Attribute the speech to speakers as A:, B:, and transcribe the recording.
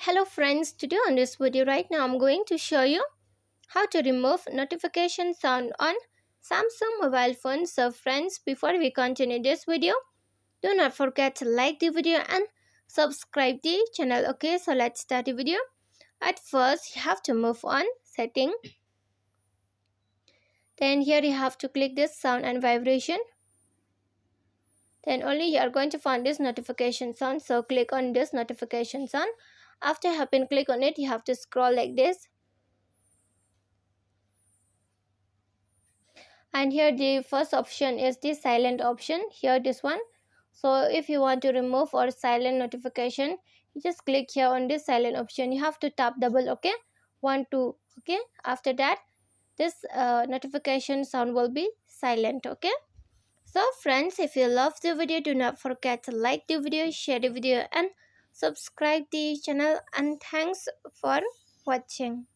A: Hello friends, today on this video right now I'm going to show you how to remove notification sound on Samsung mobile phone. So friends, before we continue this video, do not forget to like the video and subscribe the channel. Okay, so let's start the video. At first you have to move on setting. Then here you have to click this sound and vibration. Then only you are going to find this notification sound. So click on this notification sound. After having click on it, you have to scroll like this. And here the first option is the silent option. Here this one. So if you want to remove or silent notification, you just click here on this silent option. You have to tap double. Okay, 1 2. Okay, after that this notification sound will be silent. Okay, so friends, if you love the video, do not forget to like the video, share the video and subscribe the channel, and thanks for watching.